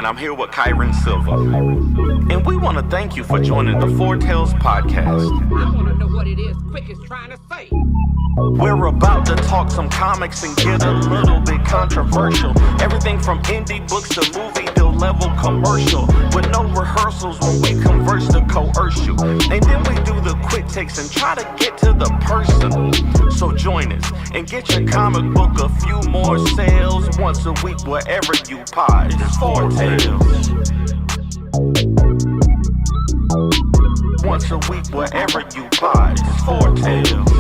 and I'm here with Kyron Silva. And we want to thank you for joining the Four Tales podcast. I want to know what it is Quick is trying to say. We're about to talk some comics and get a little bit controversial. Everything from indie books to movie to level commercial. With no rehearsals when we converse to coerce you. And then we do the quick takes and try to get to the person. So join us and get your comic book a few more sales once a week wherever you pod. It's Four Tales. Once a week wherever you pod. It's Four Tales.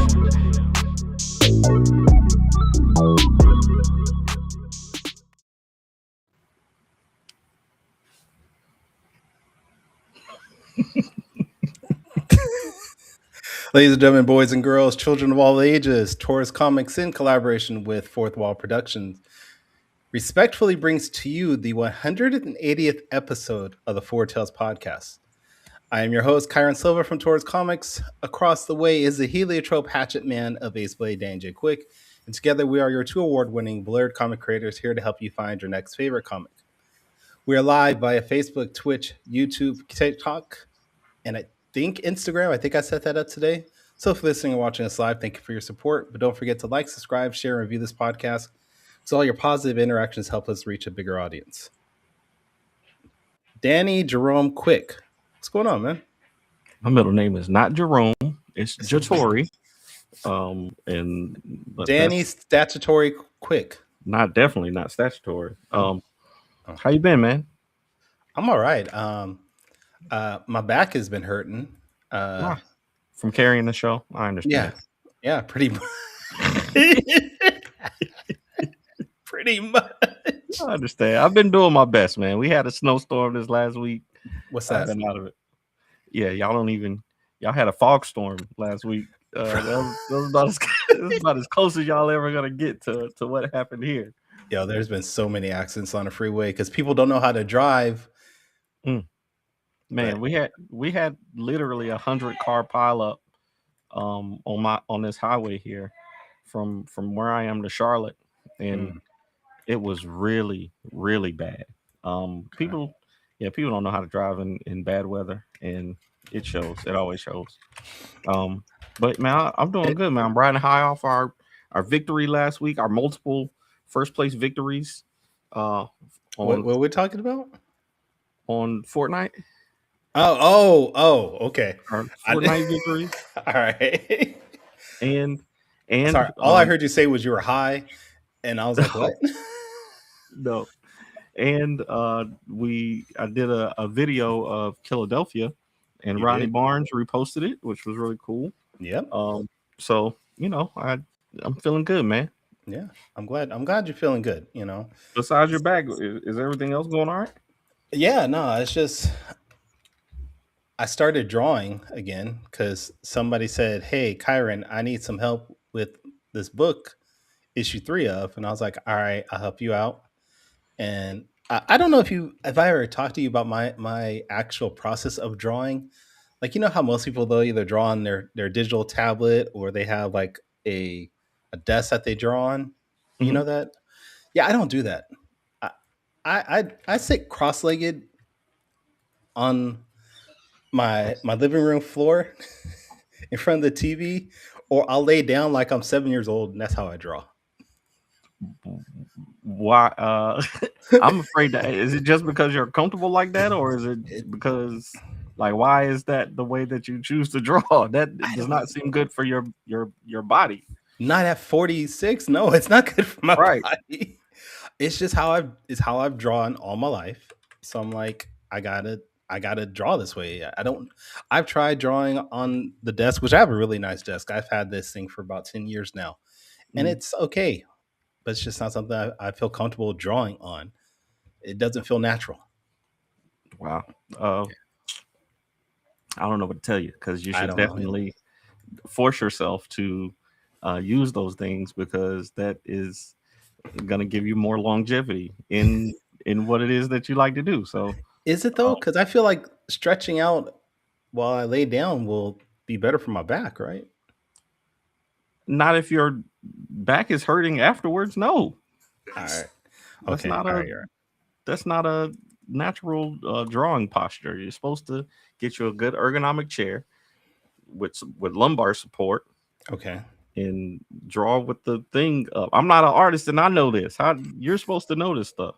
Ladies and gentlemen, boys and girls, children of all ages, Taurus Comics in collaboration with Fourth Wall Productions respectfully brings to you the 180th episode of the Four Tales podcast. I am your host, Kyron Silva from Taurus Comics. Across the way is the heliotrope hatchet man of Ace Blade, Dan J. Quick. And together we are your two award-winning Blurred comic creators here to help you find your next favorite comic. We are live via Facebook, Twitch, YouTube, TikTok, and I think Instagram. I think I set that up today. So if you're listening and watching us live, thank you for your support. But don't forget to like, subscribe, share, and review this podcast. So all your positive interactions help us reach a bigger audience. Danny Jerome Quick. What's going on, man? My middle name is not Jerome. It's Jatori. Danny Statutory Quick. Definitely not statutory. How you been, man? I'm all right. My back has been hurting. From carrying the show, I understand. Yeah, pretty much. Pretty much. I understand. I've been doing my best, man. We had a snowstorm this last week. What's that? I've been out of it. Yeah, y'all had a fog storm last week. That was about as close as y'all ever gonna get to what happened here. Yo, there's been so many accidents on the freeway because people don't know how to drive. Man, we had literally 100-car pileup on this highway here from where I am to Charlotte, and it was really, really bad. People don't know how to drive in bad weather, and it shows. It always shows. But man, I'm doing good, man. I'm riding high off our victory last week, our multiple first place victories. What are we talking about? On Fortnite. Oh, okay. Our Fortnite victories. All right. And sorry, all I heard you say was you were high, and I was like, what? No. And I did a video of Philadelphia, and Ronnie Barnes reposted it, which was really cool. Yep. So I'm feeling good, man. Yeah, I'm glad you're feeling good. Besides your back, is everything else going all right? Yeah, no, it's just I started drawing again because somebody said, "Hey, Kyron, I need some help with this book, issue 3 of," and I was like, "All right, I'll help you out." And I don't know if I ever talked to you about my actual process of drawing. Like, how most people, they'll either draw on their digital tablet or they have like a desk that they draw on. You know that? Yeah, I don't do that. I sit cross-legged on my living room floor in front of the TV, or I'll lay down like I'm 7 years old, and that's how I draw. Why? I'm afraid that is it just because you're comfortable like that, or is it because why is that the way that you choose to draw? That does not seem good for your body. Not at 46. No, it's not good for my body. It's just how I've drawn all my life. So I'm like, I gotta draw this way. I've tried drawing on the desk, which I have a really nice desk. I've had this thing for about 10 years now, and it's okay, but it's just not something I feel comfortable drawing on. It doesn't feel natural. Wow. I don't know what to tell you, because you should definitely force yourself to use those things, because that is going to give you more longevity in what it is that you like to do. So is it though? Because I feel like stretching out while I lay down will be better for my back, right? Not if your back is hurting afterwards. No. All right. That's not a natural drawing posture. You're supposed to get you a good ergonomic chair with lumbar support Okay. and draw with the thing up. I'm not an artist, and I know this. How you're supposed to know this stuff?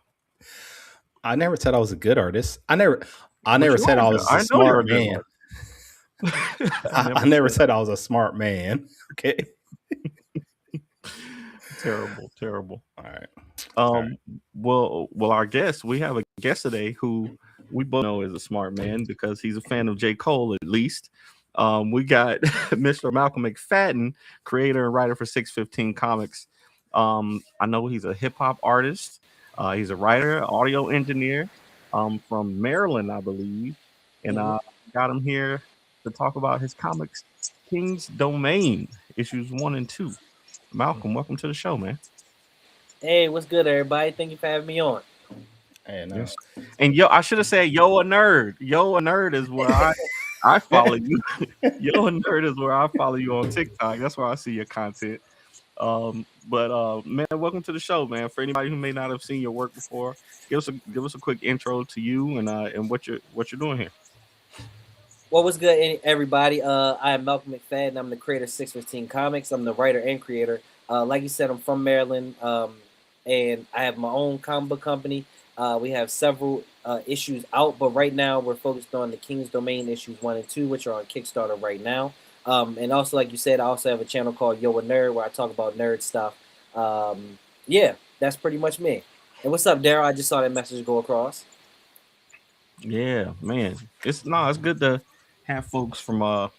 I never said I was a good artist. I never But you said are I good. was a I know you're a smart good man. artist. I never said I was a smart man. Okay. Terrible, terrible. All right. Well, our guest. We have a guest today who we both know is a smart man because he's a fan of J. Cole, at least. We got Mr. Malcolm McFadden, creator and writer for 615 Comics. I know he's a hip hop artist. He's a writer, audio engineer, from Maryland, I believe, and got him here to talk about his comics, King's Domain, issues 1 and 2. Malcolm, welcome to the show, man. Hey, what's good, everybody? Thank you for having me on. And Yes. And yo, I should have said yo a nerd. Yo a nerd is where I follow you. Yo a nerd is where I follow you on TikTok. That's where I see your content. But man, welcome to the show, man. For anybody who may not have seen your work before, give us a quick intro to you and what you're doing here. Well, what's good, everybody? I am Malcolm McFadden. I'm the creator of 615 Comics. I'm the writer and creator. Like you said, I'm from Maryland, and I have my own comic book company. We have several issues out, but right now we're focused on the King's Domain issues 1 and 2, which are on Kickstarter right now. And also, like you said, I also have a channel called Yo a Nerd where I talk about nerd stuff. Yeah, that's pretty much me. And what's up, Daryl? I just saw that message go across. Yeah, man. It's good to have folks from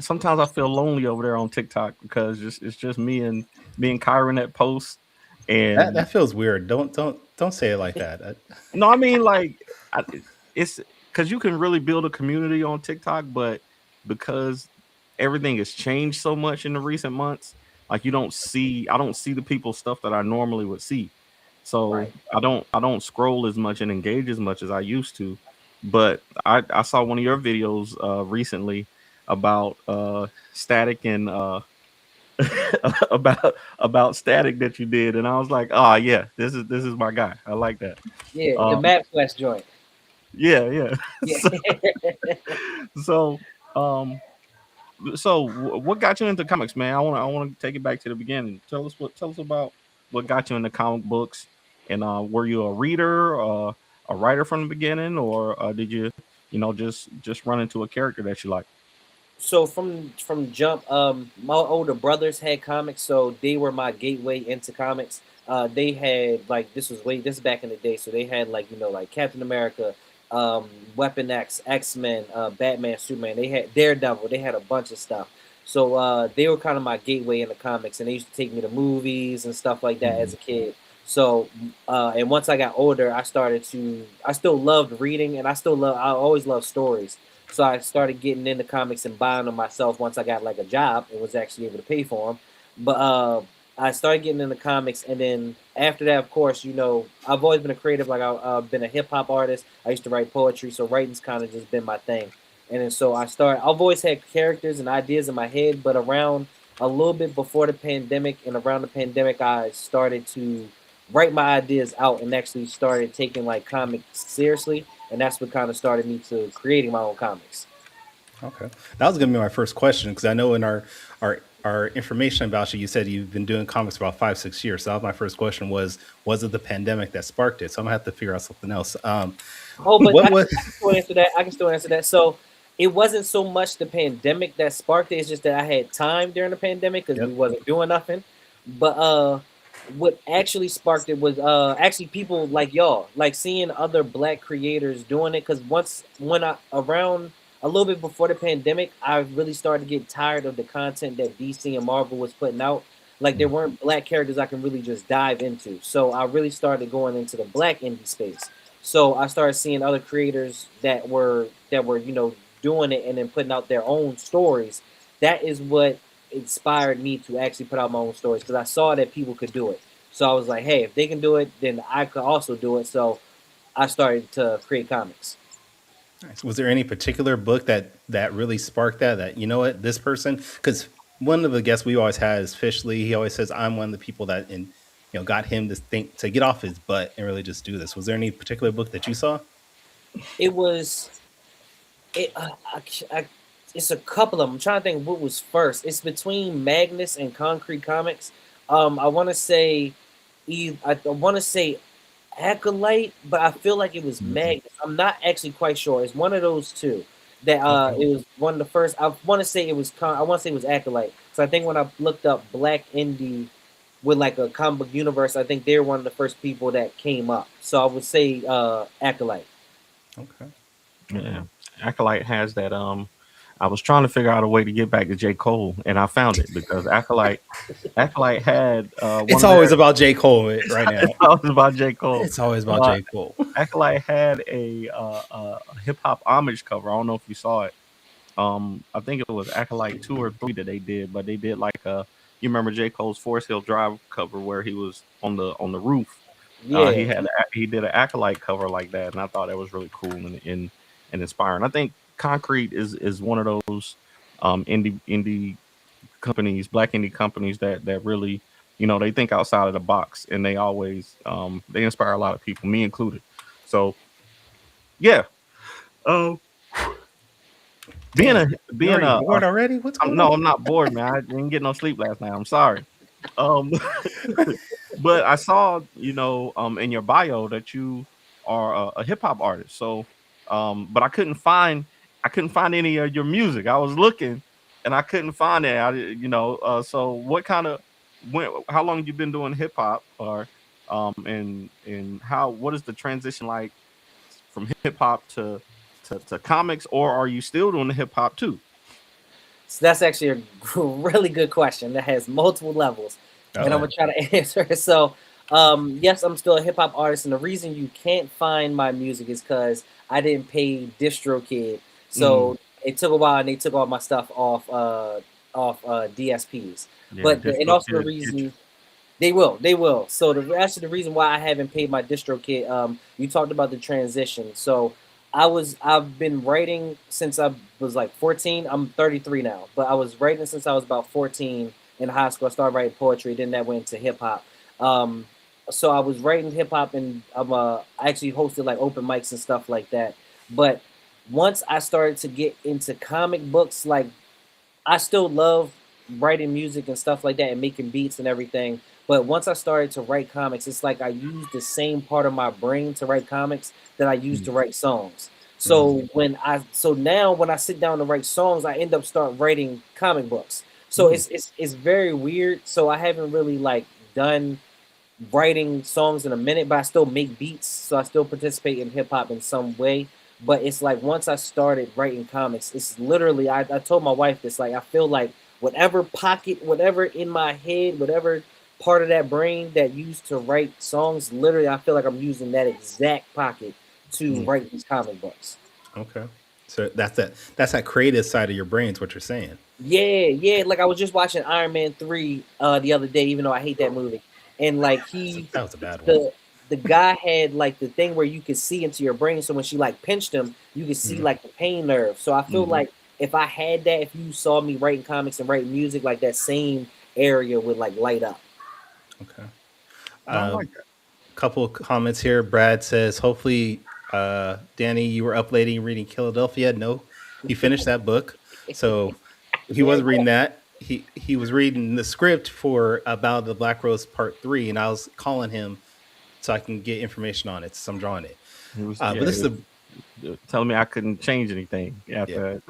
sometimes I feel lonely over there on TikTok because it's just me and Kyron that post, and that feels weird. Don't say it like that. No, I mean it's because you can really build a community on TikTok, but because everything has changed so much in the recent months, like I don't see the people's stuff that I normally would see. So Right. I don't scroll as much and engage as much as I used to. But I saw one of your videos recently about Static and about Static that you did, and I was like, oh yeah, this is my guy. I like that. Yeah, the Map Quest joint. Yeah. Yeah. So what got you into comics, man? I want to take it back to the beginning. Tell us about what got you into comic books, and were you a reader, a writer from the beginning, or did you just run into a character that you like? So from jump, my older brothers had comics, so they were my gateway into comics. They had this is back in the day, so they had like Captain America, Weapon X, X-Men, Batman, Superman. They had Daredevil. They had a bunch of stuff. So they were kind of my gateway into comics, and they used to take me to movies and stuff like that as a kid. So and once I got older, I still loved reading, and I always loved stories. So I started getting into comics and buying them myself once I got like a job and was actually able to pay for them. But I started getting into comics, and then after that, of course, I've always been a creative. Like I've been a hip hop artist. I used to write poetry, so writing's kind of just been my thing. And then so I've always had characters and ideas in my head, but around a little bit before the pandemic and around the pandemic, I started to write my ideas out and actually started taking like comics seriously. And that's what kind of started me to creating my own comics. Okay, that was gonna be my first question because I know in our information about you, you said you've been doing comics for about 5-6 years. So that was my first question was it the pandemic that sparked it? So I'm gonna have to figure out something else. But I can still answer that. I can still answer that. So it wasn't so much the pandemic that sparked it. It's just that I had time during the pandemic because we wasn't doing nothing. But what actually sparked it was actually people like y'all, like seeing other Black creators doing it. Because around a little bit before the pandemic, I really started to get tired of the content that DC and Marvel was putting out. Like there weren't Black characters I can really just dive into. So I really started going into the Black indie space. So I started seeing other creators that were doing it and then putting out their own stories. That is what inspired me to actually put out my own stories because I saw that people could do it. So I was like, hey, if they can do it, then I could also do it. So I started to create comics. Nice. Was there any particular book that really sparked that you know what, this person? Because one of the guests we always had is Fish Lee. He always says, I'm one of the people that got him to think to get off his butt and really just do this? Was there any particular book that you saw? It was it. It's a couple of them. I'm trying to think what was first. It's between Magnus and Concrete Comics. I want to say, I want to say Acolyte, but I feel like it was Magnus. I'm not actually quite sure. It's one of those two. That Okay. it was one of the first. I want to say it was. I want to say it was Acolyte. So I think when I looked up Black Indie with like a comic book universe, I think they're one of the first people that came up. So I would say Acolyte. Okay. Yeah, Acolyte has that. I was trying to figure out a way to get back to J. Cole, and I found it because Acolyte had one It's of always their. about J. Cole right now. It's always about J. Cole. It's always about Uh, J. Cole. Acolyte had a hip hop homage cover. I don't know if you saw it. I think it was Acolyte 2 or 3 that they did, but they did like you remember J. Cole's Forest Hill Drive cover where he was on the roof. Yeah. He did an Acolyte cover like that, and I thought that was really cool and inspiring. I think Concrete is one of those indie companies, black indie companies that really, they think outside of the box, and they always they inspire a lot of people, me included. So yeah, um, being Damn, being you're bored already? What's going no, on? I'm not bored, man. I didn't get no sleep last night. I'm sorry. Um, but I saw, in your bio that you are a hip hop artist. So, but I couldn't find any of your music. I was looking, and I couldn't find it. So what kind of how long have you been doing hip hop, or and what is the transition like from hip hop to comics, or are you still doing the hip hop too? So that's actually a really good question that has multiple levels, and I'm Uh-oh. gonna try to answer it. So, yes, I'm still a hip hop artist, and the reason you can't find my music is because I didn't pay DistroKid. So it took a while, and they took all my stuff off DSPs. Yeah, But and also the DistroKid get you. reason they will. So actually the reason why I haven't paid my DistroKid, you talked about the transition. So I've been writing since I was like 14. I'm 33 now, but I was writing since I was about 14 in high school. I started writing poetry, then that went into hip hop. Um, so I was writing hip hop, and I actually hosted like open mics and stuff like that. But once I started to get into comic books, like I still love writing music and stuff like that and making beats and everything. But once I started to write comics, it's like I use the same part of my brain to write comics that I use to write songs. So now when I sit down to write songs, I end up start writing comic books. So it's very weird. So I haven't really like done writing songs in a minute, but I still make beats, so I still participate in hip hop in some way. But it's like once I started writing comics, it's literally I told my wife this, like I feel like whatever pocket, whatever in my head, whatever part of that brain that used to write songs, literally I feel like I'm using that exact pocket to write these comic books. Okay. So that's that creative side of your brain is what you're saying. Yeah. Like I was just watching Iron Man 3 the other day, even though I hate that movie. And like That was a bad one. the guy had like the thing where you could see into your brain. So when she like pinched him, you could see like the pain nerve. So I feel like if I had that, if you saw me writing comics and writing music, like that same area would like light up. Okay. I like that. Couple of comments here. Brad says, hopefully, Danny, you were up late reading Philadelphia. No, he finished that book. So he wasn't reading that. He was reading the script for About the Black Rose Part 3, and I was calling him so I can get information on it. So I'm drawing it. It was, But this is the telling me I couldn't change anything after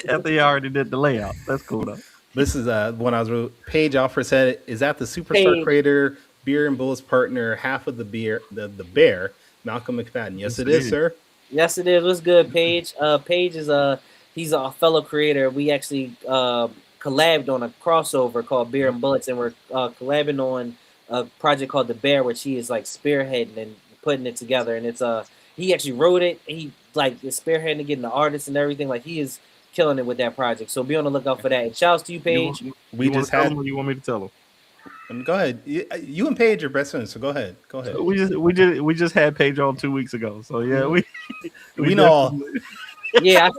after he already did the layout. That's cool though. This is when I was Paige Alfred said, "Is that the superstar Paige. creator, Beer and Bull's partner, half of the the bear, Malcolm McFadden?" Yes, it is, sir. Yes, it is. What's good, Paige? Paige is he's a fellow creator. We actually collabed on a crossover called Beer and Bullets, and we're collabing on a project called The Bear, which he is like spearheading and putting it together. And it's he actually wrote it. He like is spearheading, getting the artists and everything. Like he is killing it with that project. So be on the lookout for that. And shouts to you, Paige. We just had. You want me to tell him? Go ahead. You and Paige are best friends, so go ahead. Go ahead. We just had Paige on 2 weeks ago. So yeah, we know all. Yeah, I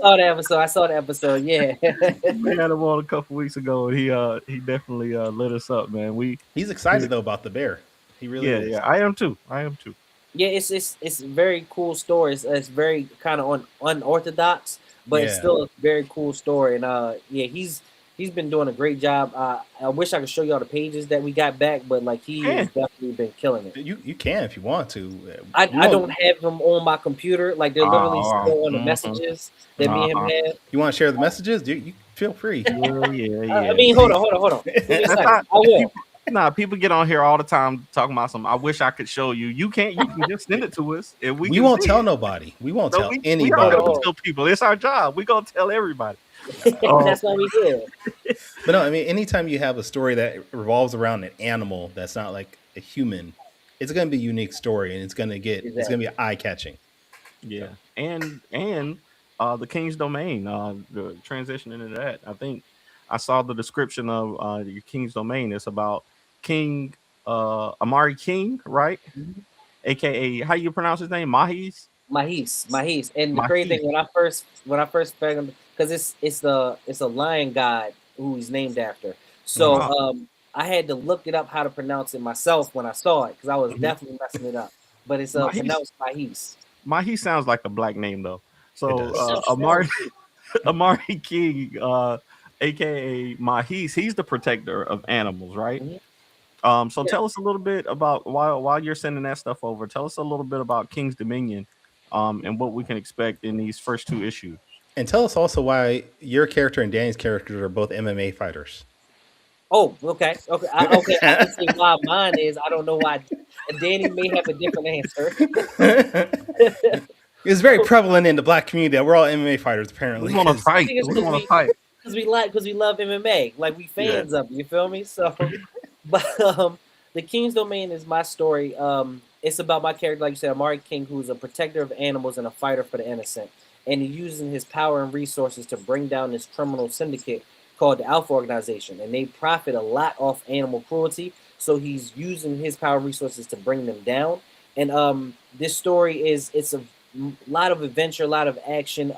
saw the episode. Yeah, we had him on a couple weeks ago, and he definitely lit us up, man. He's excited though about the bear. He really Yeah, is. yeah, I am too. I am too. Yeah, it's a very cool story. It's very kind of unorthodox, but it's Yeah. still a very cool story. And yeah, he's been doing a great job. I wish I could show you all the pages that we got back, but like he has Man, definitely been killing it. You can if you want to. I don't have them on my computer. Like they're literally oh, still on the mhm, messages that me and him uh-huh. have. You want to share the messages? You feel free. Yeah, yeah, I yeah. mean, hold on. Give me a That's second. not. I will. People, nah, people get on here all the time talking about some. I wish I could show you. You can't. You can just send it to us, and we We can won't see tell it. nobody. We won't No, tell we are anybody. gonna tell people. It's our job. We gonna tell everybody. That's why we did. But no, I mean, anytime you have a story that revolves around an animal that's not like a human, it's going to be a unique story, and it's going to be eye catching. Yeah, and the King's Domain. The transition into that. I think I saw the description of the King's Domain. It's about King Amari King, right? Mhm. AKA, how you pronounce his name? Mahis. Mahis. And the crazy thing when I first found, because it's a lion god who he's named after. So Wow. I had to look it up how to pronounce it myself when I saw it because I was Mhm. definitely messing it up. But it's Mahis. pronounced Mahis. Mahis sounds like a black name though. It So does. Amari King, aka Mahis, he's the protector of animals, right? Mhm. So Yeah. tell us a little bit about while you're sending that stuff over. Tell us a little bit about King's Dominion, and what we can expect in these first 2 issues. And tell us also why your character and Danny's characters are both MMA fighters. Oh, okay. Okay. I can see why mine is. I don't know why. Danny may have a different answer. It's very prevalent in the black community that we're all MMA fighters, apparently. We want to 'cause- fight. I think it's We want to fight. because we love MMA. Like we fans of it, you feel me? So but the King's Domain is my story. It's about my character, like you said, Amari King, who's a protector of animals and a fighter for the innocent. And he's using his power and resources to bring down this criminal syndicate called the Alpha Organization. And they profit a lot off animal cruelty. So he's using his power and resources to bring them down. And this story it's a lot of adventure, a lot of action.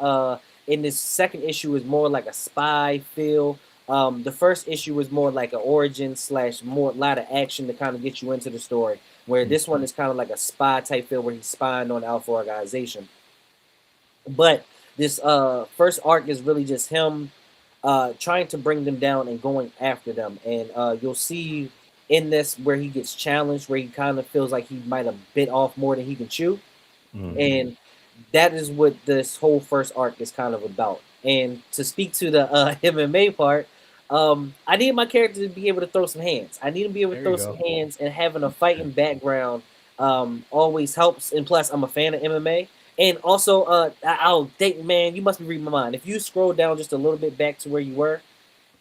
In this second issue is more like a spy feel. The first issue was more like an origin / more lot of action to kind of get you into the story. Where this one is kind of like a spy type feel where he's spying on the Alpha Organization. But this first arc is really just him trying to bring them down and going after them. And you'll see in this where he gets challenged, where he kind of feels like he might have bit off more than he can chew. And that is what this whole first arc is kind of about. And to speak to the MMA part, I need my character to be able to throw some hands. I need him to be able to There you throw go. some hands, and having a fighting background always helps. And plus, I'm a fan of MMA. And also, I'll think, man, you must be reading my mind. If you scroll down just a little bit back to where you were,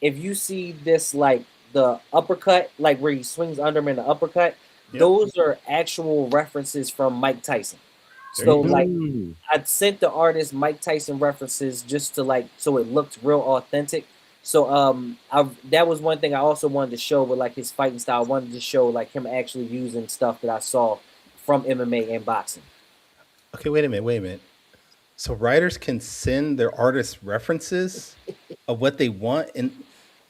if you see this, like the uppercut, like where he swings under him in the uppercut, Yep. those are actual references from Mike Tyson. There So you go. like I sent the artist Mike Tyson references just to like so it looked real authentic. So that was one thing I also wanted to show with like his fighting style. I wanted to show like him actually using stuff that I saw from MMA and boxing. Okay, wait a minute. So writers can send their artists references of what they want, and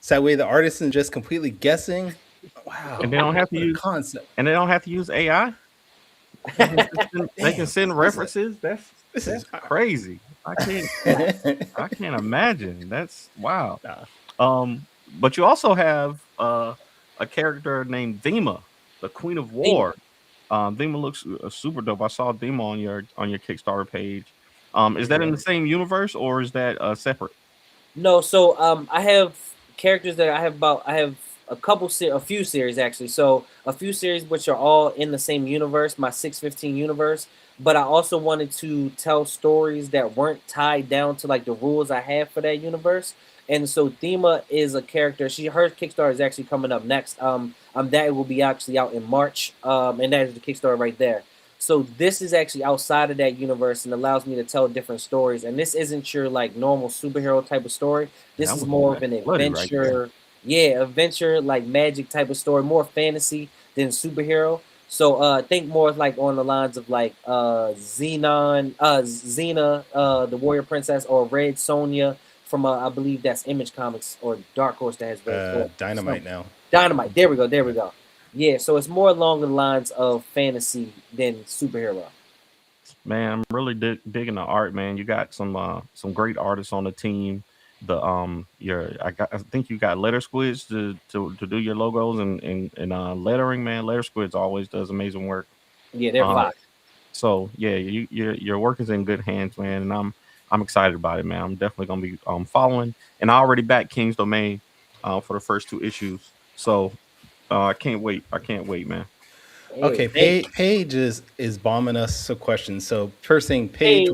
so that way the artist isn't just completely guessing. Wow. And they don't have to what a use concept. and they don't have to use AI. They can send references. This is That's crazy. I can't imagine. That's wow. Nah. But you also have a character named Dhima, the Queen of War. Dhima looks super dope. I saw Dhima on your Kickstarter page. Is that in the same universe or is that separate? No, so I have characters that I have a few series actually. So a few series which are all in the same universe, my 615 universe. But I also wanted to tell stories that weren't tied down to like the rules I have for that universe. And so Thema is a character. Her Kickstarter is actually coming up next. That will be actually out in March. And that is the Kickstarter right there. So this is actually outside of that universe and allows me to tell different stories. And this isn't your like normal superhero type of story. This That is was more of an bloody right adventure, adventure like magic type of story, more fantasy than superhero. So think more like on the lines of like Xena, the Warrior Princess, or Red Sonja from I believe that's Image Comics or Dark Horse that has Red Sonja. Dynamite now. Dynamite. There we go. Yeah, so it's more along the lines of fantasy than superhero. Man, I'm really digging the art, man. You got some great artists on the team. I think you got Letter Squids to do your logos and lettering, man. Letter Squids always does amazing work. Yeah, they're Um, fine. so yeah, your work is in good hands, man, and I'm excited about it, man. I'm definitely gonna be following, and I already backed King's Domain for the first 2 issues. So I can't wait. I can't wait, man. Hey, Okay, Paige is bombing us a question. So first thing, hey,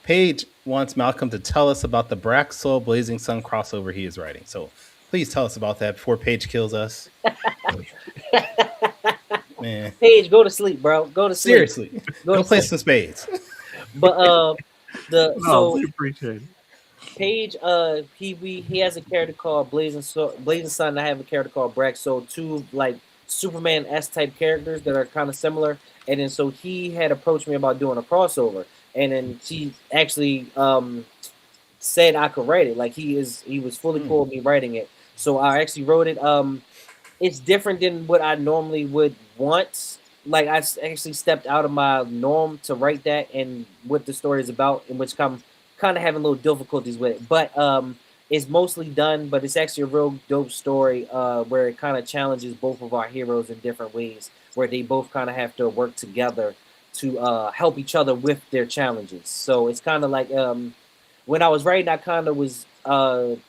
Paige wants Malcolm to tell us about the Brack Soul Blazing Sun crossover he is writing. So please tell us about that before Paige kills us. Man, Paige, go to sleep, bro. Go to sleep. seriously, Go go to play sleep. some spades. But the No, so we appreciate it. Paige, he has a character called Blazing Sun. And I have a character called Brack. So two like Superman S type characters that are kind of similar. And then so he had approached me about doing a crossover, and then she actually said I could write it. Like he was fully cool with me writing it. So I actually wrote it. It's different than what I normally would want. Like actually stepped out of my norm to write that and what the story is about, in which I'm kind of having little difficulties with it. But it's mostly done. But it's actually a real dope story where it kind of challenges both of our heroes in different ways, where they both kind of have to work together to help each other with their challenges. So it's kind of like when I was writing, I kind of was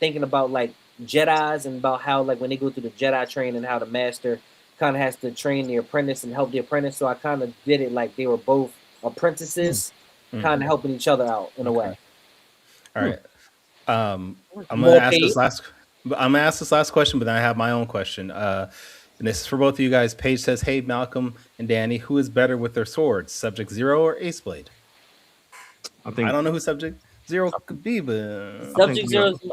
thinking about like Jedi's and about how like when they go through the Jedi training, how the master kind of has to train the apprentice and help the apprentice. So I kind of did it like they were both apprentices, kind of helping each other out in a way. All right. I'm gonna More ask paid. I'm gonna ask this last question, but then I have my own question. And this is for both of you guys. Paige says, "Hey, Malcolm and Danny, who is better with their swords, Subject Zero or Ace Blade?" I I think don't know who Subject Zero could be, but I think Subject we are. Zero.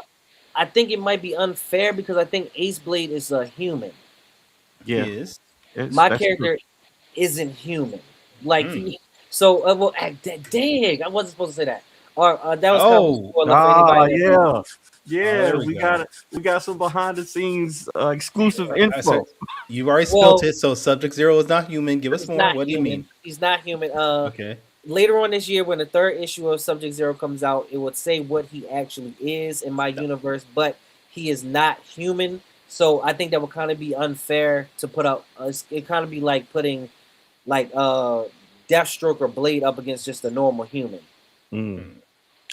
I think it might be unfair because I think Ace Blade is a human. Yeah, he is. My that's true. character isn't human. Like Mm. he. So well, dang, I wasn't supposed to say that. Or that was kind of a Oh, spoiler for Ah, anybody that. yeah, oh, yeah. there we We go. got some behind the scenes exclusive So info. you've already Well, spelt it. So Subject Zero is not human. Give us he's more. not What do you human. mean? He's not human. Okay. Later on this year, when the third issue of Subject Zero comes out, it would say what he actually is in my universe, but he is not human. So I think that would kind of be unfair to put up. It kind of be like putting like Deathstroke or Blade up against just a normal human. Mm.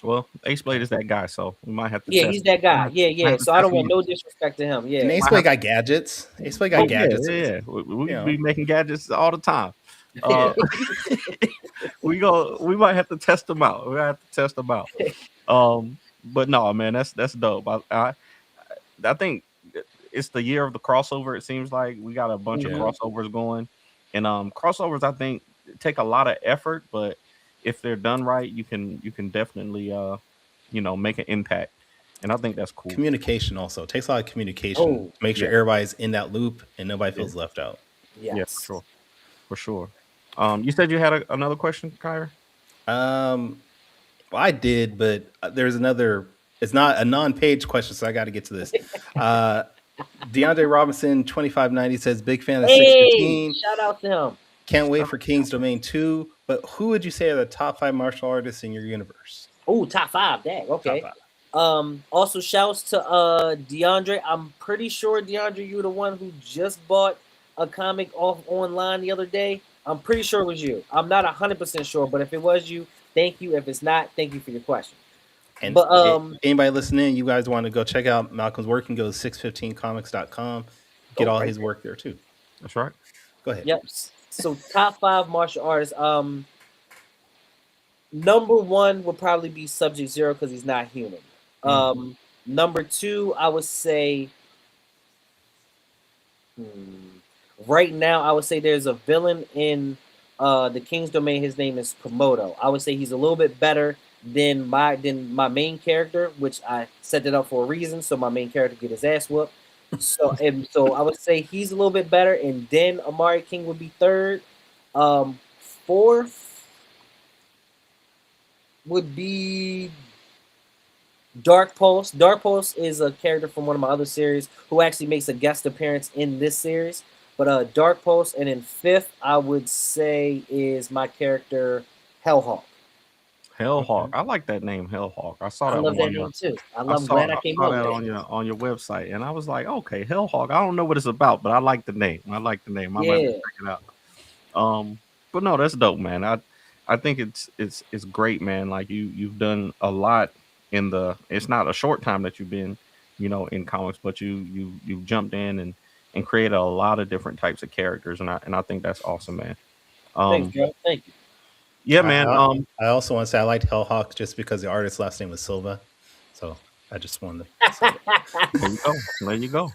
Well, Ace Blade is that guy, so we might have to Yeah, test. he's that guy. Yeah, Might yeah. have to So I test don't him want out. no disrespect to him. And Yeah. Ace Might Blade have got gadgets. Ace Blade Oh got yeah, gadgets. yeah. We You be know. making gadgets all the time. Uh, we might have to test them out. We have to test them out. But no, man, that's dope. I think it's the year of the crossover. It seems like we got a bunch of Yeah. crossovers going, and crossovers I think take a lot of effort, but if they're done right, you can definitely make an impact, and I think that's cool. Communication also takes a lot of communication Oh, to make sure Yeah, everybody's in that loop and nobody yeah, feels left out. yeah, yes. for sure. You said you had another question, Kyra? Well, I did, but there's another. It's not a non-page question, so I got to get to this. DeAndre Robinson 2590 says, "Big fan of Hey, 615. shout out to him. Can't wait for King's Domain 2. But who would you say are the top 5 martial artists in your universe? Oh, top 5. Dang. Okay. Top 5. Also shouts to DeAndre. I'm pretty sure DeAndre, you're the one who just bought a comic off online the other day. I'm pretty sure it was you. I'm not 100% sure, but if it was you, thank you. If it's not, thank you for your question. And But anybody listening, you guys want to go check out Malcolm's work, and go to 615comics.com. Get all right his there. work there too. That's right. Go ahead. Yep. So top 5 martial artists. Number 1 would probably be Subject Zero because he's not human. Number 2, I would say. Right now, I would say there's a villain in the King's Domain. His name is Komodo. I would say he's a little bit better than my main character, which I set it up for a reason, so my main character get his ass whooped. So I would say he's a little bit better, and then Amari King would be third. Fourth would be Dark Pulse. Dark Pulse is a character from one of my other series who actually makes a guest appearance in this series. But Dark Pulse, and then fifth, I would say is my character Hellhawk. Hellhawk. Okay. I like that name, Hellhawk. I saw I that love one that on your name too. I I'm glad I saw came saw up that with it. on your website, and I was like, okay, Hellhawk. I don't know what it's about, but I like the name. I like the name. I might have to Yeah. check it out. But no, that's dope, man. I think it's great, man. Like you've done a lot in the. It's not a short time that you've been, in comics, but you've jumped in and created a lot of different types of characters, and I think that's awesome, man. Thanks, Um, Joe. Thank you. yeah, I, man. I I also want to say I liked Hellhawk just because the artist's last name was Silva, so I just wanted to say that. There you go. There you go.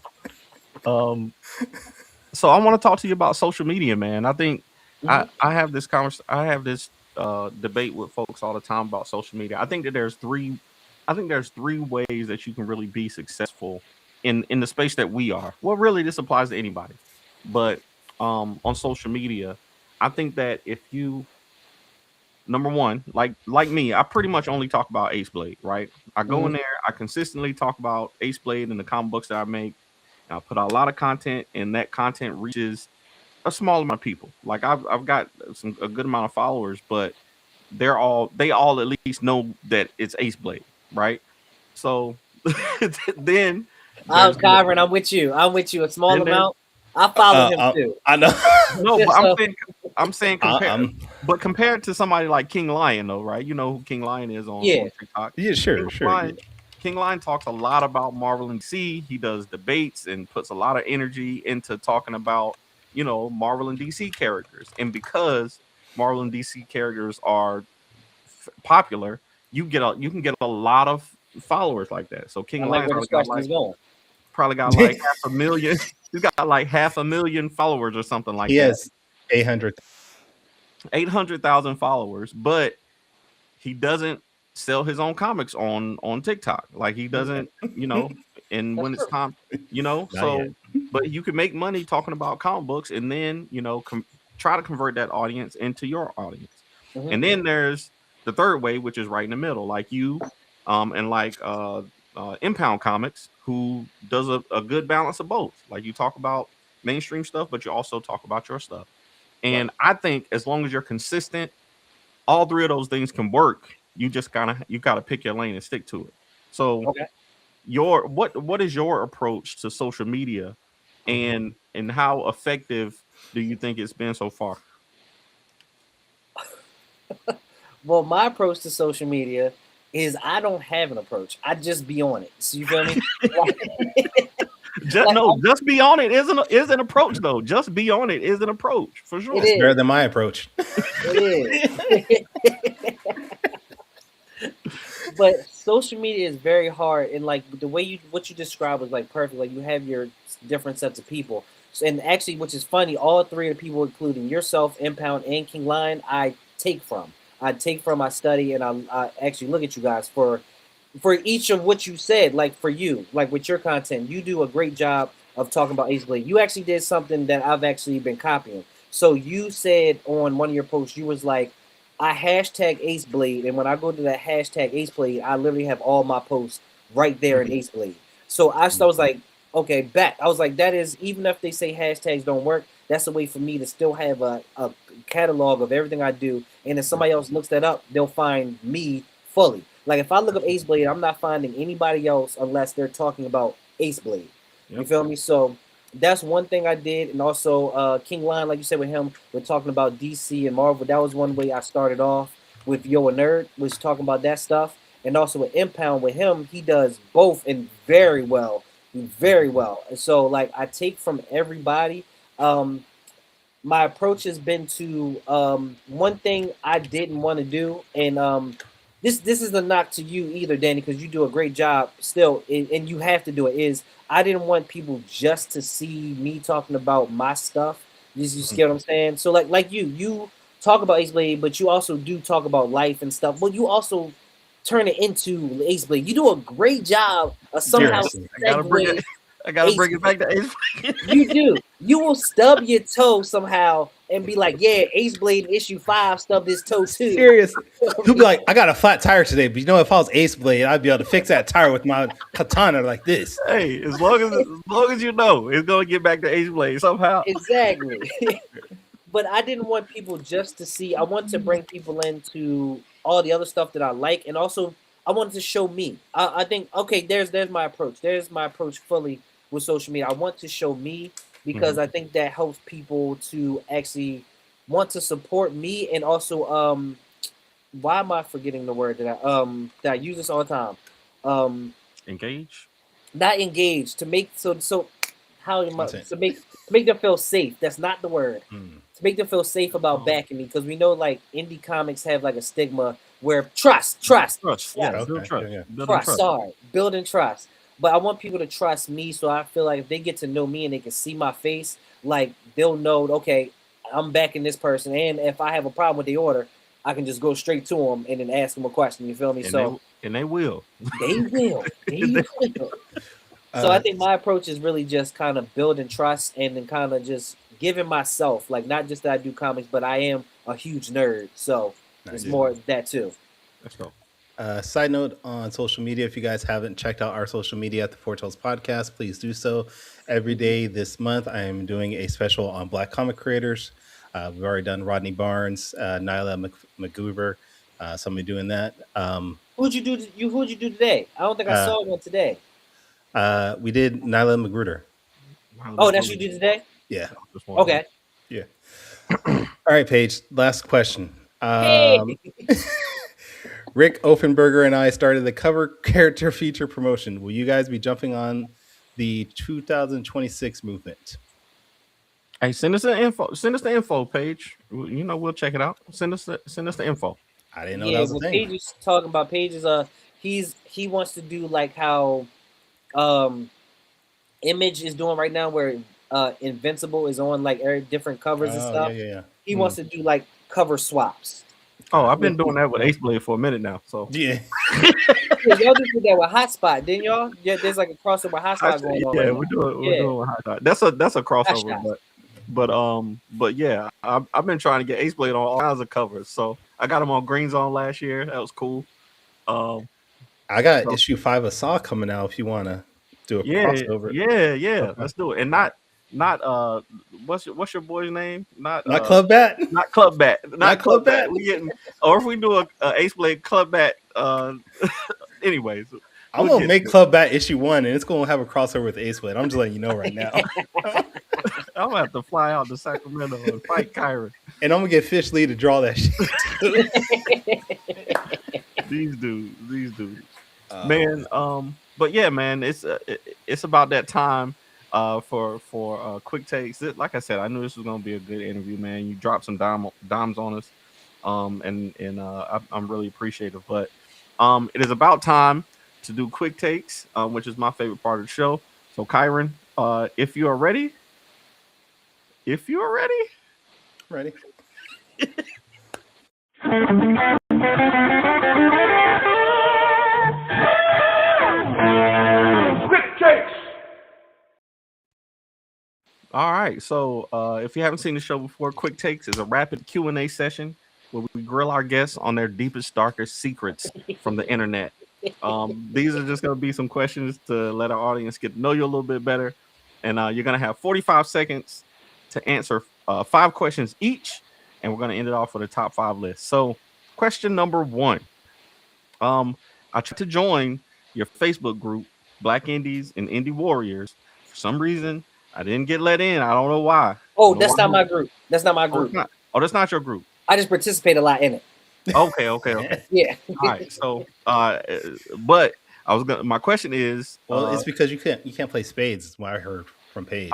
Um, so I want to talk to you about social media, man. I think Mhm. I have this I have this debate with folks all the time about social media. I think there's three ways that you can really be successful in the space that we are. Well, really, this applies to anybody, but on social media, I think that if you number one, like me, I pretty much only talk about Ace Blade, right? I go in Mhm. there, I consistently talk about Ace Blade and the comic books that I make. I put out a lot of content, and that content reaches a small amount of people. Like I've got a good amount of followers, but they all at least know that it's Ace Blade, right? So then there's Kyron, I'm with you. I'm with you. A small then there's amount. I follow him I, too. I know. no, but So I'm saying I'm compared to somebody like King Lion, though, right? You know who King Lion is yeah, on TikTok. yeah, King sure. Lion, King Lion talks a lot about Marvel and DC. He does debates and puts a lot of energy into talking about, Marvel and DC characters. And because Marvel and DC characters are popular, you can get a lot of followers like that. So I King like Lion where this question is going. probably got like half a million. He's got like half a million followers or something like He that. has 800,000 followers, but he doesn't sell his own comics on TikTok. Like he doesn't, and when it's time, Not so yet. but you can make money talking about comic books and then, try to convert that audience into your audience. Mhm. And then there's the third way, which is right in the middle, like you, and like Impound Comics, who does a good balance of both. Like you talk about mainstream stuff, but you also talk about your stuff. And I think as long as you're consistent, all three of those things can work. You just gotta pick your lane and stick to it. So Okay. what is your approach to social media, and how effective do you think it's been so far? Well, my approach to social media is I don't have an approach. I just be on it. So you feel me? Just be on it is an approach though. Just be on it is an approach for sure. It It's is. better than my approach. It is. But social media is very hard, and like the way what you described was like perfect. Like you have your different sets of people, and actually, which is funny, all three of the people, including yourself, Impound, and King Lion, I take from. I study, and I actually look at you guys for each of what you said. Like for you, like with your content, you do a great job of talking about Ace Blade. You actually did something that I've actually been copying. So you said on one of your posts, you was like, I hashtag Ace Blade, and when I go to that hashtag Ace Blade, I literally have all my posts right there in Ace Blade. So I was like, okay, bet. I was like, that is, even if they say hashtags don't work, that's a way for me to still have a catalog of everything I do. And if somebody else looks that up, they'll find me fully. Like if I look up Ace Blade, I'm not finding anybody else unless they're talking about Ace Blade. You feel me? So that's one thing I did. And also King Lion, like you said with him, we're talking about DC and Marvel. That was one way I started off with Yo a Nerd, was talking about that stuff. And also with Impound, with him, he does both and very well. Very well. And so like I take from everybody. My approach has been to one thing I didn't want to do, and this is a knock to you either, Danny, because you do a great job still, and you have to do it. Is I didn't want people just to see me talking about my stuff. You get what I'm saying? So like you talk about Ace Blade, but you also do talk about life and stuff. But you also turn it into Ace Blade. You do a great job of somehow I gotta bring it back to Ace. You do. You will stub your toe somehow and be like, yeah, Ace Blade issue 5 stubbed his toe too. Seriously. He'll be like, I got a flat tire today, but you know, if I was Ace Blade, I'd be able to fix that tire with my katana like this. Hey, as long as you know it's gonna get back to Ace Blade somehow. Exactly. But I didn't want people just to see. I want to bring people into all the other stuff that I like, and also I wanted to show me. I think okay, there's my approach. There's my approach fully with social media. I want to show me because I think that helps people to actually want to support me, and also why am I forgetting the word that I use this all the time? Engage. Not engage, to make so how am I to make them feel safe. That's not the word. To make them feel safe about backing me, because we know like indie comics have like a stigma where trust. Yeah, build trust. Yeah. Building trust. But I want people to trust me, so I feel like if they get to know me and they can see my face, like they'll know, okay, I'm backing this person, and if I have a problem with the order, I can just go straight to them and then ask them a question. You feel me? And they will. They will. So I think my approach is really just kind of building trust, and then kind of just giving myself, like, not just that I do comics, but I am a huge nerd. So it's more that too. Let's go. Side note on social media, if you guys haven't checked out our social media at the Four Tales Podcast, please do so. Every day this month, I am doing a special on Black comic creators. We've already done Rodney Barnes, Nyla McGoover. Somebody doing that. Who'd you do today? I don't think I saw one today. We did Nyla Magruder. Oh, that's what you did today? Yeah. Okay. Yeah. All right, Paige. Last question. Rick Offenberger and I started the cover character feature promotion. Will you guys be jumping on the 2026 movement? Hey, send us the info. Send us the info page. You know, we'll check it out. Send us the info. I didn't know that was a thing. Paige is talking about Pages. He wants to do like how Image is doing right now, where Invincible is on like different covers and stuff. Yeah. He wants to do like cover swaps. Oh, I've been doing that with Ace Blade for a minute now. So yeah. Y'all just did that with Hotspot, didn't y'all? Yeah, there's like a crossover Hotspot going on. Yeah, we're doing with Hotspot. That's a crossover, but yeah, I've been trying to get Ace Blade on all kinds of covers. So I got him on Green Zone last year. That was cool. I got issue 5 of Saw coming out if you want to do a crossover. Yeah. Let's do it. And not what's your boy's name? Not Club Bat. Not Club Bat. Not Club Bat. We getting, or if we do a Ace Blade Club Bat. Anyways, I'm gonna make Club Bat issue 1, and it's gonna have a crossover with Ace Blade. I'm just letting you know right now. I'm gonna have to fly out to Sacramento and fight Kyron. And I'm gonna get Fish Lee to draw that shit. These dudes. Man, but yeah, man, it's about that time for quick takes. Like I said, I knew this was gonna be a good interview, man. You dropped some dimes on us, and I'm really appreciative. But it is about time to do quick takes, which is my favorite part of the show. So, Kyron, if you are ready. Ready. All right, so if you haven't seen the show before, Quick Takes is a rapid Q&A session where we grill our guests on their deepest, darkest secrets from the internet. These are just going to be some questions to let our audience get to know you a little bit better, and you're going to have 45 seconds to answer 5 questions each, and we're going to end it off with a top 5 list. So, question number 1. I tried to join your Facebook group, Black Indies and Indie Warriors. For some reason, I didn't get let in. I don't know why. Oh, that's not my group. That's not my group. That's not your group. I just participate a lot in it. Okay. Yeah. All right. So, but my question is, it's because you can't play spades. Is what I heard from Paige.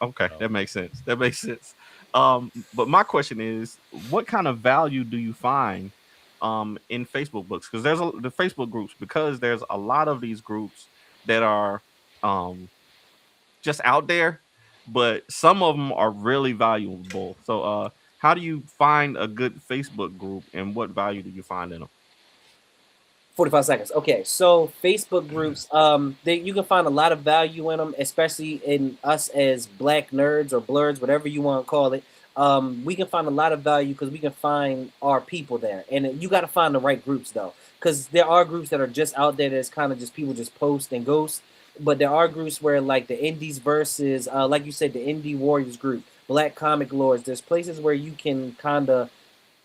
Okay, so. That makes sense. But my question is, what kind of value do you find in Facebook books? Because there's the Facebook groups, because there's a lot of these groups that are just out there, but some of them are really valuable. So how do you find a good Facebook group, and what value do you find in them? 45 seconds. Okay, so Facebook groups, you can find a lot of value in them, especially in us as Black nerds or blurs, whatever you want to call it. we can find a lot of value because we can find our people there. And you got to find the right groups though, because there are groups that are just out there that's kind of just people just post and ghost. But there are groups where like the Indies versus, like you said, the Indie Warriors group, Black Comic Lords. There's places where you can kind of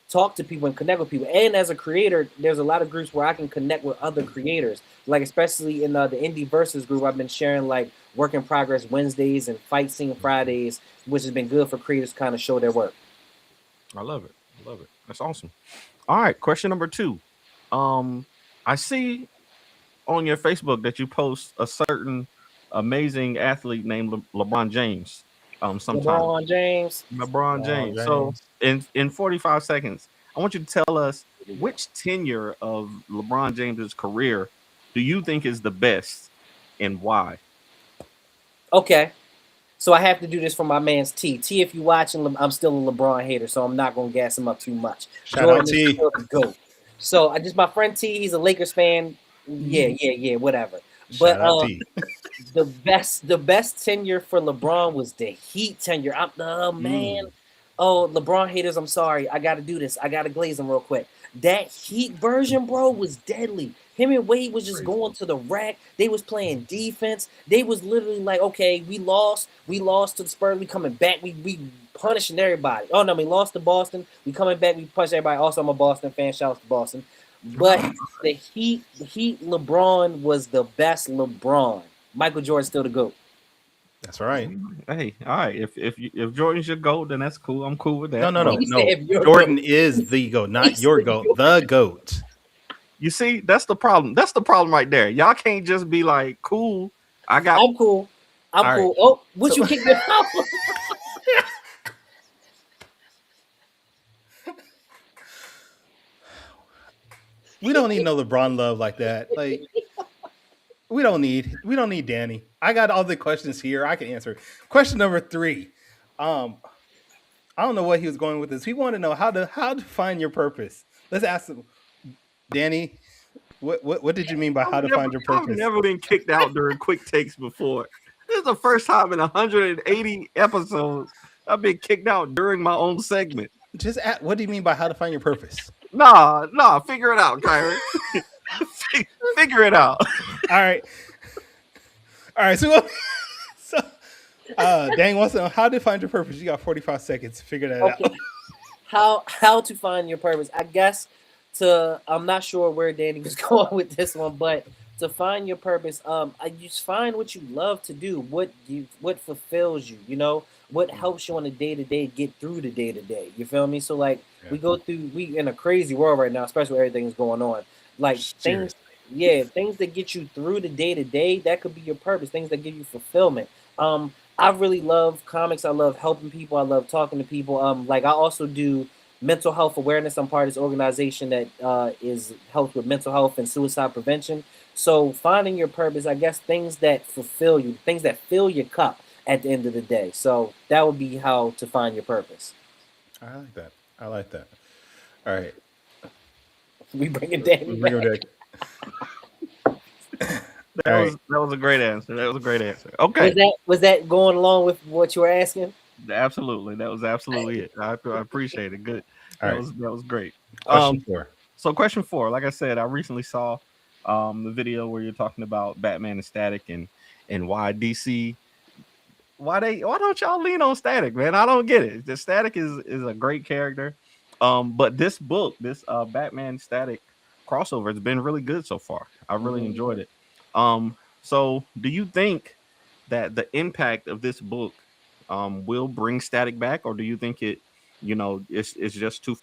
talk to people and connect with people. And as a creator, there's a lot of groups where I can connect with other creators. Like especially in the Indie Versus group, I've been sharing like Work in Progress Wednesdays and Fight Scene Fridays, which has been good for creators to kind of show their work. I love it. I love it. That's awesome. All right, question number 2. I see on your Facebook that you post a certain amazing athlete named LeBron James. Sometimes LeBron James. So in 45 seconds, I want you to tell us which tenure of LeBron James's career do you think is the best and why? Okay. So I have to do this for my man's T. T, if you're watching, I'm still a LeBron hater, so I'm not going to gas him up too much. Shout out T. Go. So I just my friend T, he's a Lakers fan. Yeah, whatever. But the best tenure for LeBron was the Heat tenure. Man. Oh, LeBron haters, I'm sorry. I got to do this. I got to glaze them real quick. That Heat version, bro, was deadly. Him and Wade was just going to the rack. They was playing defense. They was literally like, okay, we lost to the Spurs. We coming back. We punishing everybody. Oh, no, we lost to Boston. We coming back. We punch everybody. Also, I'm a Boston fan. Shout out to Boston. But the Heat LeBron was the best LeBron. Michael Jordan still the GOAT. That's right. Hey, all right. If Jordan's your GOAT, then that's cool. I'm cool with that. No. Jordan is the GOAT, not your GOAT. The GOAT. You see, that's the problem. That's the problem right there. Y'all can't just be like, cool. I'm cool. I'm cool. Right. Oh, what you kicked me out? We don't need no LeBron love like that. Like, we don't need Danny. I got all the questions here. I can answer. Question number 3. I don't know what he was going with this. He wanted to know how to find your purpose. Let's ask him, Danny. What did you mean by how to find your purpose? I've never been kicked out during quick takes before. This is the first time in 180 episodes I've been kicked out during my own segment. Just what do you mean by how to find your purpose? Nah, figure it out, Kyron. Figure it out. All right. So Dang wants to know how to find your purpose. You got 45 seconds to figure that out. How to find your purpose? I guess I'm not sure where Danny was going with this one, but to find your purpose, you just find what you love to do, what fulfills you, you know, what helps you on a day-to-day get through the day-to-day. You feel me? So like we in a crazy world right now, especially where everything's going on. Like things that get you through the day-to-day, that could be your purpose, things that give you fulfillment. I really love comics. I love helping people. I love talking to people. Like I also do mental health awareness. I'm part of this organization that helps with mental health and suicide prevention. So finding your purpose, I guess things that fulfill you, things that fill your cup at the end of the day. So that would be how to find your purpose. I like that. All right. We bring it down. That was a great answer. Okay. Was that going along with what you were asking? Absolutely. That was absolutely it. I appreciate it. Good. That was great. Question 4. So question 4, like I said, I recently saw the video where you're talking about Batman and Static and why DC, why don't y'all lean on Static, man? I don't get it. The Static is a great character. But this book, this Batman Static crossover has been really good so far. I really enjoyed it. So do you think that the impact of this book will bring Static back, or do you think it, it's just too?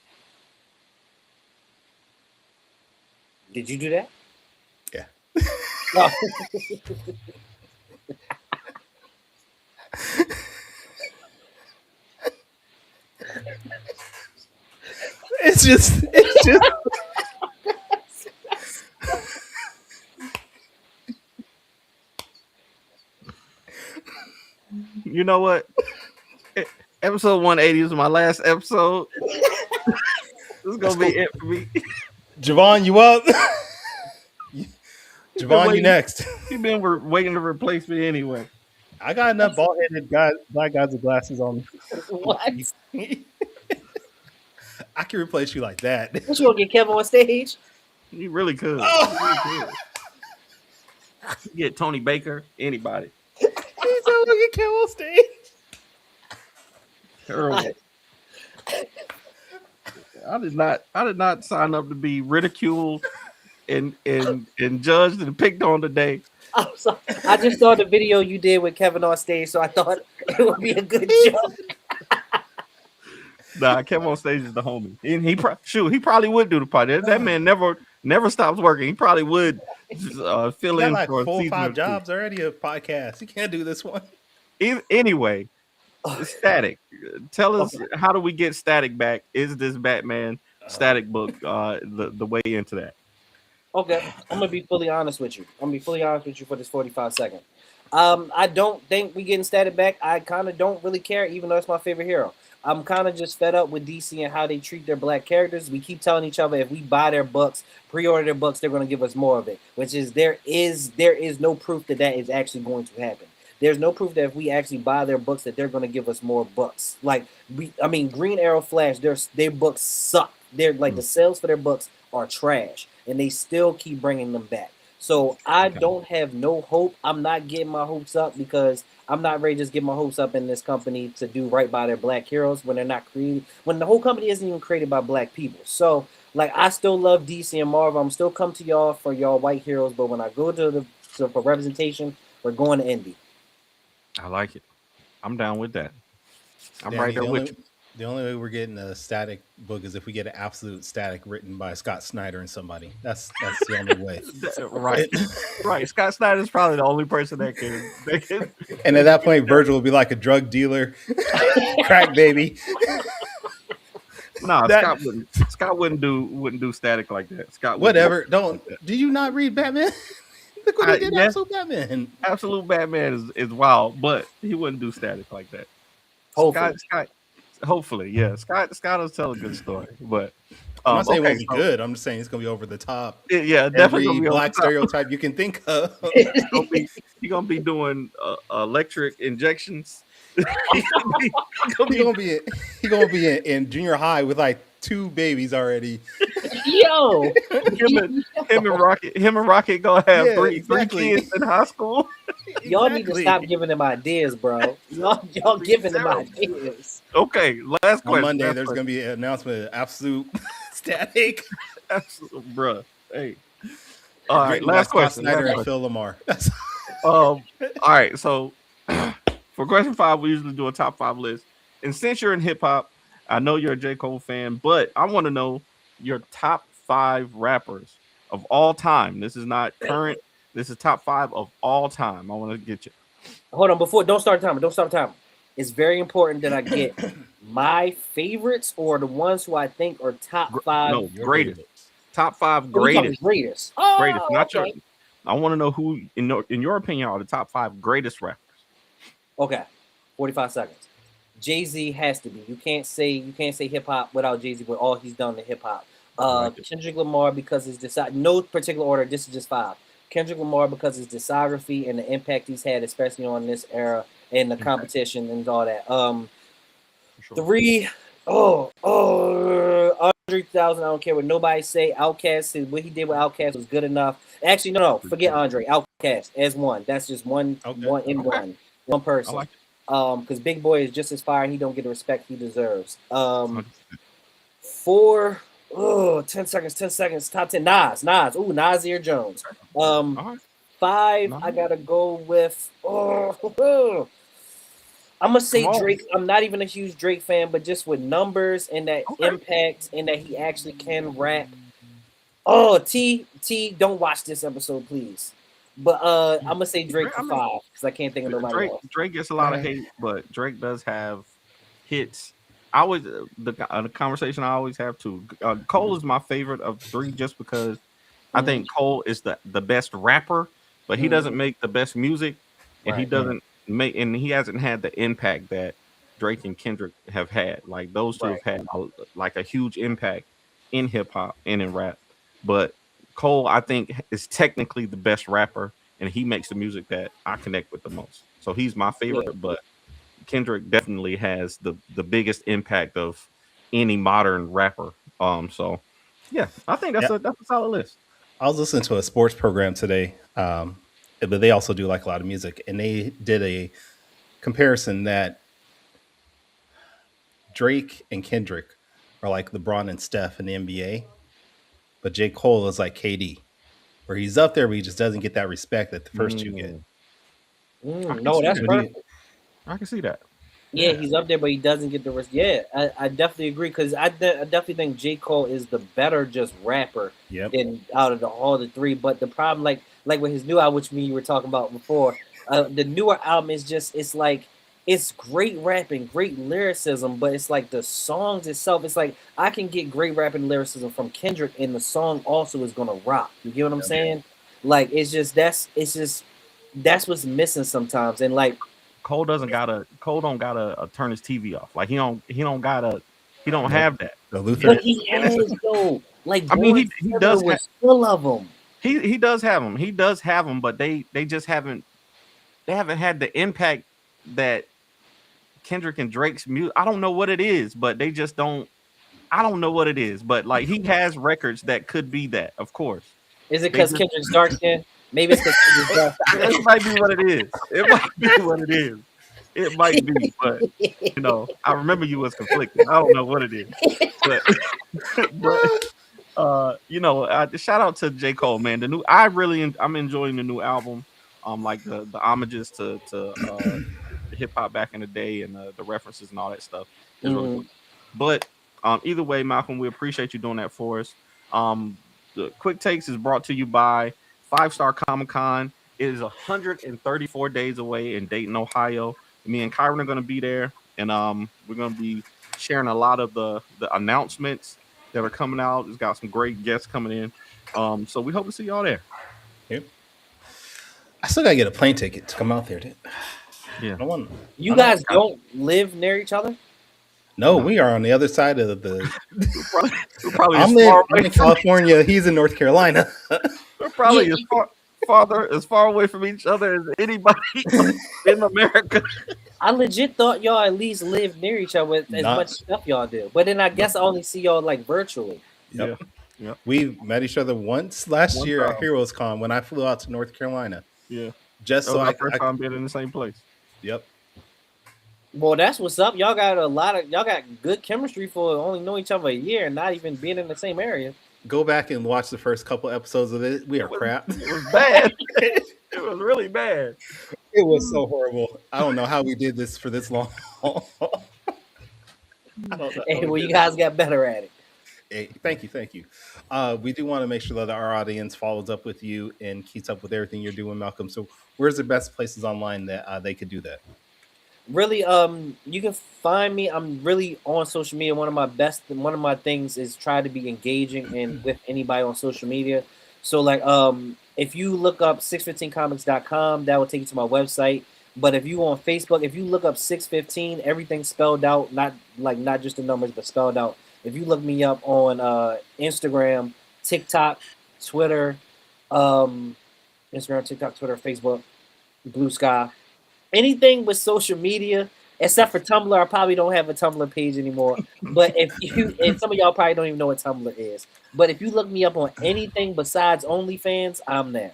Did you do that? Yeah. No. It's just you know what? Episode 180 is my last episode. This is gonna be it for me. Javon, you up? Javon, you next. You've been waiting to replace me anyway. I got enough bald headed guys, black guys with glasses on. What? I can replace you like that. What, you gonna get Kevin on stage? You really could. Oh! You really could. Get Tony Baker, anybody. He's so gonna get Kevin on stage. Terrible. I did not sign up to be ridiculed and judged and picked on today. I'm sorry. I just saw the video you did with Kevin on stage, so I thought it would be a good joke. Nah, Kevin on stage is the homie, and he probably would do the podcast. That man never stops working. He probably would fill He got in like for 4 or 5 2. jobs already of podcasts. He can't do this one. Anyway, Static. Tell us, how do we get Static back? Is this Batman Static book the way into that? Okay, I'm gonna be fully honest with you. I'm gonna be fully honest with you for this 45 seconds. I don't think we getting Static back. I kind of don't really care, even though it's my favorite hero. I'm kind of just fed up with DC and how they treat their black characters. We keep telling each other if we buy their books, pre-order their books, they're going to give us more of it. Which is there is no proof that is actually going to happen. There's no proof that if we actually buy their books that they're going to give us more books. Like Green Arrow, Flash, their books suck. They're like the sales for their books are trash, and they still keep bringing them back. So I don't have no hope. I'm not getting my hopes up because I'm not ready to just get my hopes up in this company to do right by their black heroes when they're not created, when the whole company isn't even created by black people. So like I still love DC and Marvel. I'm still come to y'all for y'all white heroes, but when I go for representation, we're going to indie. I like it. I'm down with that. I'm Danny, right there with you. The only way we're getting a Static book is if we get an absolute Static written by Scott Snyder and somebody. That's the only way. Right. Right. Scott Snyder is probably the only person that can. And at that point, Virgil will be like a drug dealer, crack baby. No, Scott wouldn't do Static like that. Scott whatever. Don't. Did you not read Batman? Look what he did. Yeah. Absolute Batman. Absolute Batman is wild, but he wouldn't do Static like that. Hopefully. Scott, hopefully, yeah. Scott will tell a good story, but I'm not saying it won't be good. I'm just saying it's gonna be over the top. Yeah, definitely every black stereotype you can think of. He's gonna be doing electric injections. He's gonna be in junior high with like 2 babies already. Yo, him and Rocket gonna have three kids in high school. Y'all need to stop giving them ideas, bro. Y'all giving them ideas. Okay, last question. On Monday, there's gonna be an announcement of absolute Static. Absolute, bruh. Hey. All right, last question. Snyder and Phil Lamar. All right, so for question 5, we usually do a top 5 list. And since you're in hip hop, I know you're a J. Cole fan, but I want to know your top 5 rappers of all time. This is not current. This is top 5 of all time. I want to get you. Hold on, don't start the timer. It's very important that I get my favorites or the ones who I think are top 5. No, greatest. Top 5 greatest. Greatest. Oh, greatest. Not okay. I want to know who, in your opinion, are the top 5 greatest rappers. Okay, 45 seconds. Jay-Z has to be. You can't say hip hop without Jay-Z with all he's done to hip hop. Kendrick Lamar because his no particular order. This is just 5. Kendrick Lamar because his discography and the impact he's had, especially on this era and the competition and all that. 3. Andre 3000. I don't care what nobody say. Outkast, what he did with Outkast was good enough. Actually, no. Forget Andre. Outkast as one. That's just one person. Like because Big Boy is just as fire and he don't get the respect he deserves. 4, 10 seconds, top 10. Nas. Ooh, Nasir Jones. 5, I gotta go with I'm gonna say Drake. I'm not even a huge Drake fan, but just with numbers and that impact and that he actually can rap. T, don't watch this episode, please. But I'm gonna say Drake for 5 because I can't think of nobody else. Drake gets a lot of hate, but Drake does have hits. I always the conversation I always have too. Cole is my favorite of 3 just because I think Cole is the best rapper, but he doesn't make the best music, and he doesn't make, and he hasn't had the impact that Drake and Kendrick have had. Like those 2 have had like a huge impact in hip hop and in rap, but Cole, I think, is technically the best rapper and he makes the music that I connect with the most. So he's my favorite, Yeah. but Kendrick definitely has the biggest impact of any modern rapper. So yeah, I think that's Yeah. a solid list. I was listening to a sports program today, but they also do like a lot of music, and they did a comparison that Drake and Kendrick are like LeBron and Steph in the NBA, but J. Cole is like KD, where he's up there, but he just doesn't get that respect that the first two get. I can No, see that's that. What do you? perfect. I can see that. Yeah, he's up there, but he doesn't get the rest. Yeah, I definitely agree because I definitely think J. Cole is the better just rapper Yep. than out of all the three. But the problem, like with his new album, which me and you were talking about before, the newer album is just it's great rapping, great lyricism, but it's like the songs itself. It's like I can get great rapping lyricism from Kendrick, and the song also is gonna rock. You get what I'm Yep. saying? Like it's just that's what's missing sometimes, and like. Cole don't gotta turn his TV off. Like he don't Nope. have that. The Luther. But he has though. Like I mean, Born he Sinner does was full of them. He does have them. He does have them, but they just haven't had the impact that Kendrick and Drake's music. I don't know what it is, but they just don't. I don't know what it is, but like he has records that could be that, of course. Is it They because just- Kendrick's dark skin? Maybe it's because Kendrick's dark skin. It might be what it is. It might be what it is. It might be, but you know, I remember you was conflicted. I don't know what it is, but you know, shout out to J. Cole, man. The new, I'm enjoying the new album. Like the homages to hip hop back in the day and the references and all that stuff is really cool. But either way, Malcolm, we appreciate you doing that for us. The Quick Takes is brought to you by 5-Star Comic Con. It is 134 days away in Dayton, Ohio. Me and Kyron are going to be there, and we're going to be sharing a lot of the announcements that are coming out. It's got some great guests coming in. So we hope to see y'all there. Yep. I still gotta get a plane ticket to come out there. Yeah. You guys don't live near each other? No, we are on the other side of the. We're probably I'm in California. He's in North Carolina. We're probably as far away from each other as anybody in America. I legit thought y'all at least live near each other with as much stuff y'all do. But then I guess I only see y'all like virtually. Yep. Yeah. We met each other once last year at Heroes Con when I flew out to North Carolina. Yeah. Just so I first time being in the same place. Yep. Well, that's what's up. Y'all got good chemistry for only knowing each other a year and not even being in the same area. Go back and watch the first couple episodes of it. We are crap. It was bad. It was really bad. It was so horrible. I don't know how we did this for this long. Hey, well, you guys got better at it. Hey, thank you. We do want to make sure that our audience follows up with you and keeps up with everything you're doing, Malcolm. So where's the best places online that they could do that? Really, you can find me. I'm really on social media. One of my things is try to be engaging and with anybody on social media. So like, if you look up 615comics.com, that will take you to my website. But if you on Facebook, if you look up 615, everything's spelled out, not just the numbers, but spelled out. If you look me up on Instagram, TikTok, Twitter, Instagram, TikTok, Twitter, Facebook, Blue Sky. Anything with social media, except for Tumblr. I probably don't have a Tumblr page anymore. But and some of y'all probably don't even know what Tumblr is. But if you look me up on anything besides OnlyFans, I'm there.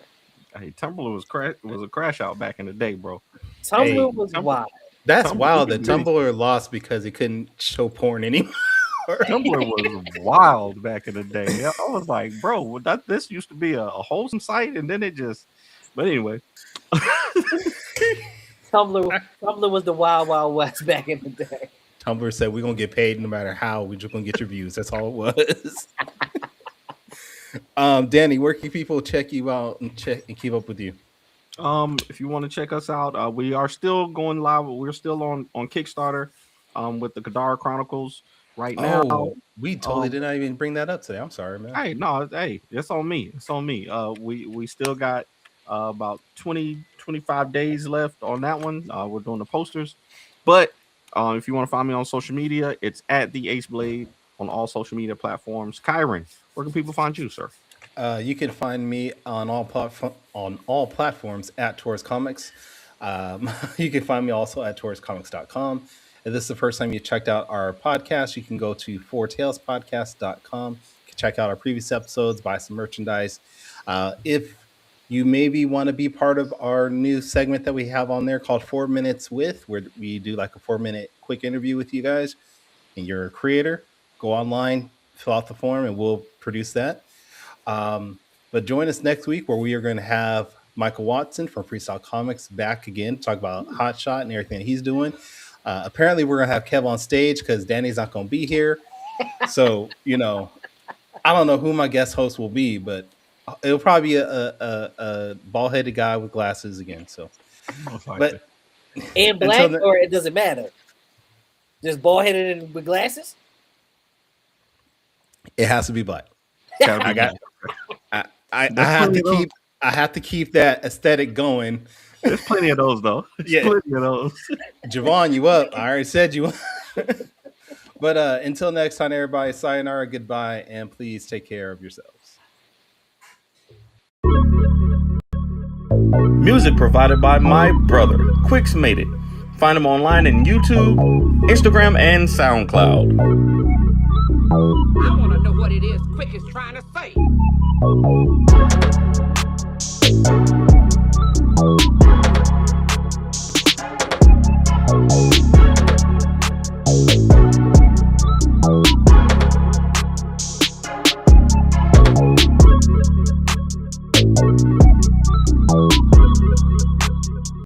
Hey, Tumblr was a crash out back in the day, bro. Tumblr was wild. That's Tumblr wild that was really- Tumblr lost because it couldn't show porn anymore. Tumblr was wild back in the day. I was like, bro, this used to be a wholesome site, and then it just. But anyway. Tumblr was the wild, wild west back in the day. Tumblr said we're gonna get paid no matter how. We're just gonna get your views. That's all it was. Danny, where can people check you out and keep up with you? If you want to check us out, we are still going live. We're still on Kickstarter, with the Kadara Chronicles right now. Oh, we totally did not even bring that up today. I'm sorry, man. Hey, it's on me. It's on me. We still got about 25 days left on that one. We're doing the posters, but if you want to find me on social media, it's at the Ace Blade on all social media platforms. Kyron, where can people find you, sir? You can find me on all platforms at Taurus Comics. You can find me also at tauruscomics.com. If this is the first time you checked out our podcast, you can go to fourtailspodcast.com. You can check out our previous episodes, buy some merchandise. If you maybe want to be part of our new segment that we have on there called 4 Minutes With, where we do like a 4-minute quick interview with you guys, and you're a creator, go online, fill out the form, and we'll produce that. But join us next week where we are going to have Michael Watson from Freestyle Comics back again to talk about Hot Shot and everything he's doing. Apparently, we're going to have Kev on stage because Danny's not going to be here. So, I don't know who my guest host will be, but it'll probably be a bald-headed guy with glasses again. So, but and black, or it doesn't matter. Just bald-headed and with glasses. It has to be black. I have to keep that aesthetic going. There's plenty of those though. Plenty of those. Javon, you up? I already said you. But until next time, everybody, sayonara, goodbye, and please take care of yourselves. Music provided by my brother, Quix Made It. Find him online in YouTube, Instagram, and SoundCloud. I want to know what it is Quick is trying to say.